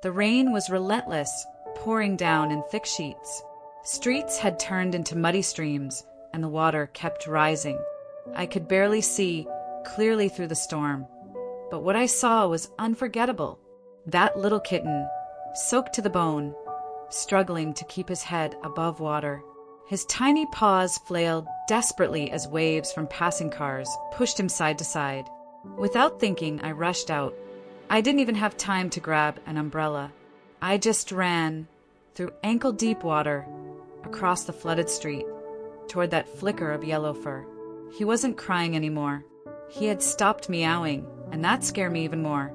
The rain was relentless, pouring down in thick sheets. Streets had turned into muddy streams, and the water kept rising. I could barely see clearly through the storm. But what I saw was unforgettable. That little kitten, soaked to the bone, struggling to keep his head above water. His tiny paws flailed desperately as waves from passing cars pushed him side to side. Without thinking, I rushed out. I didn't even have time to grab an umbrella. I just ran through ankle-deep water across the flooded street toward that flicker of yellow fur. He wasn't crying anymore. He had stopped meowing, and that scared me even more.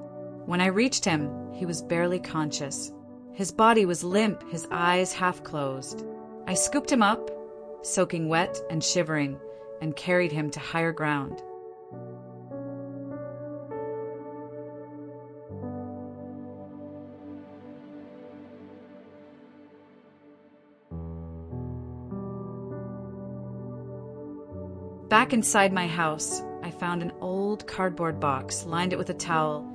When I reached him, he was barely conscious. His body was limp, his eyes half closed. I scooped him up, soaking wet and shivering, and carried him to higher ground. Back inside my house, I found an old cardboard box, lined it with a towel,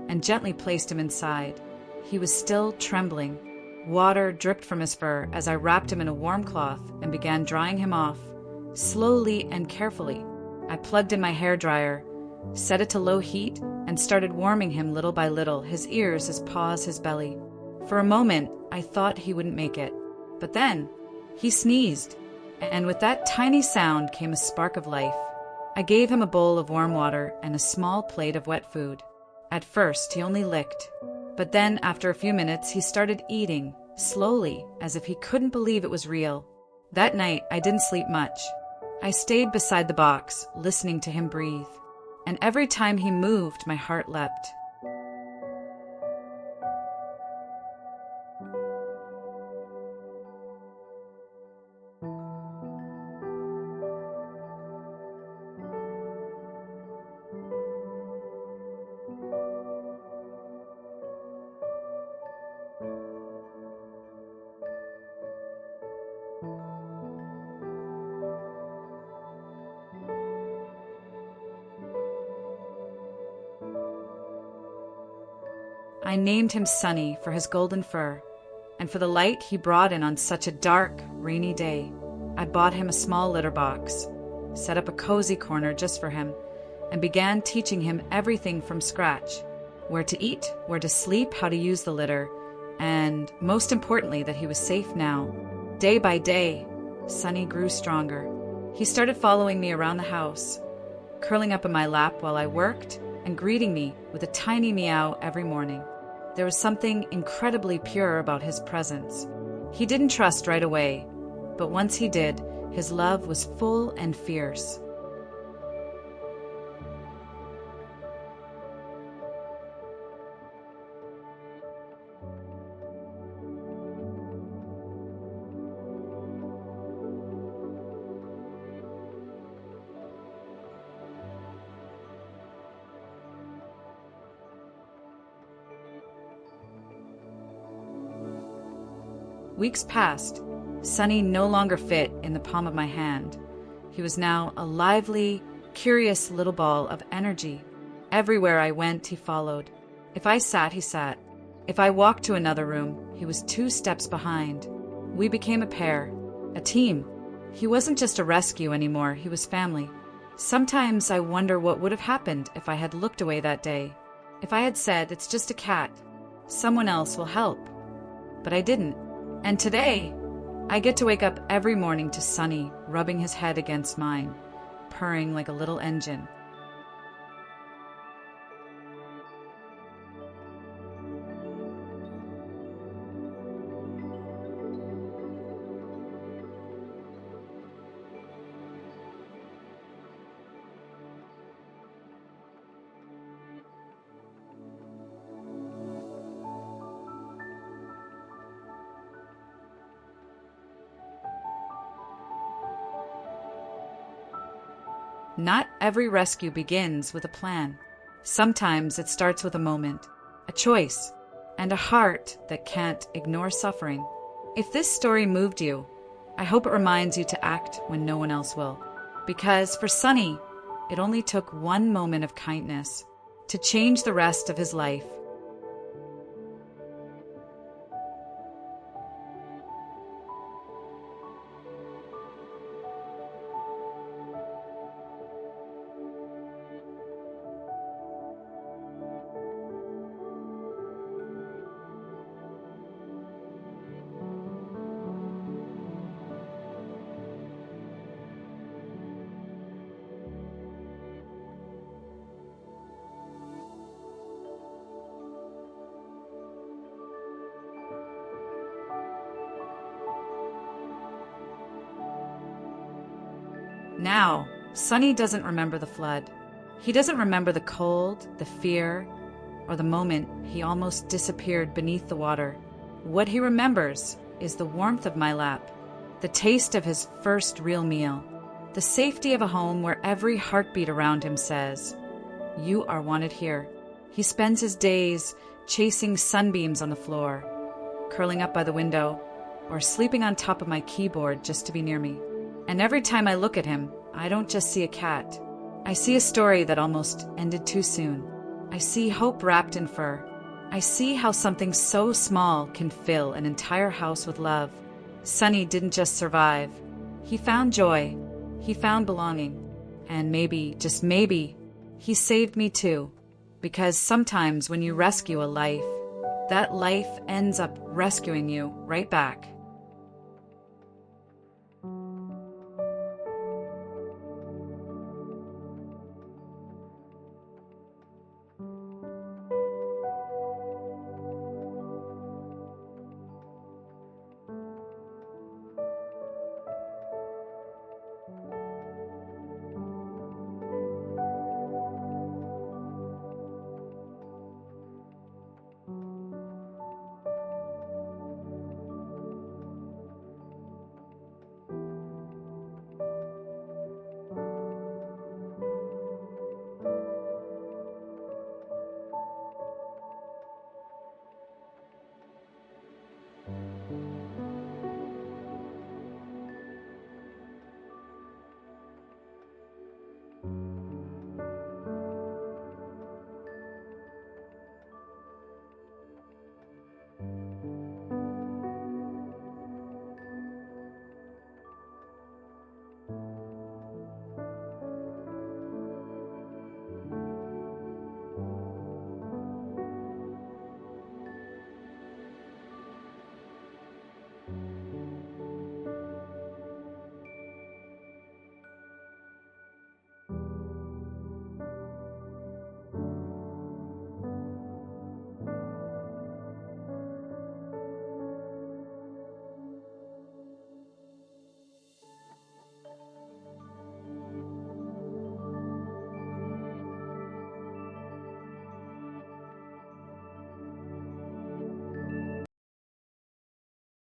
and gently placed him inside. He was still trembling. Water dripped from his fur as I wrapped him in a warm cloth and began drying him off, slowly and carefully. I plugged in my hairdryer, set it to low heat, and started warming him little by little, his ears, his paws, his belly. For a moment, I thought he wouldn't make it. But then, he sneezed, and with that tiny sound came a spark of life. I gave him a bowl of warm water and a small plate of wet food. At first, he only licked. But then, after a few minutes, he started eating, slowly, as if he couldn't believe it was real. That night, I didn't sleep much. I stayed beside the box, listening to him breathe. And every time he moved, my heart leapt. I named him Sunny for his golden fur, and for the light he brought in on such a dark, rainy day. I bought him a small litter box, set up a cozy corner just for him, and began teaching him everything from scratch: where to eat, where to sleep, how to use the litter, and, most importantly, that he was safe now. Day by day, Sunny grew stronger. He started following me around the house, curling up in my lap while I worked, and greeting me with a tiny meow every morning. There was something incredibly pure about his presence. He didn't trust right away, but once he did, his love was full and fierce. Weeks passed. Sunny no longer fit in the palm of my hand. He was now a lively, curious little ball of energy. Everywhere I went, he followed. If I sat, he sat. If I walked to another room, he was 2 steps behind. We became a pair, a team. He wasn't just a rescue anymore, he was family. Sometimes I wonder what would have happened if I had looked away that day. If I had said, "It's just a cat. Someone else will help." But I didn't. And today, I get to wake up every morning to Sunny rubbing his head against mine, purring like a little engine. Not every rescue begins with a plan. Sometimes it starts with a moment, a choice, and a heart that can't ignore suffering. If this story moved you, I hope it reminds you to act when no one else will. Because for Sunny, it only took one moment of kindness to change the rest of his life. Now, Sonny doesn't remember the flood. He doesn't remember the cold, the fear, or the moment he almost disappeared beneath the water. What he remembers is the warmth of my lap, the taste of his first real meal, the safety of a home where every heartbeat around him says, "You are wanted here." He spends his days chasing sunbeams on the floor, curling up by the window, or sleeping on top of my keyboard just to be near me. And every time I look at him, I don't just see a cat. I see a story that almost ended too soon. I see hope wrapped in fur. I see how something so small can fill an entire house with love. Sonny didn't just survive. He found joy. He found belonging. And maybe, just maybe, he saved me too. Because sometimes when you rescue a life, that life ends up rescuing you right back.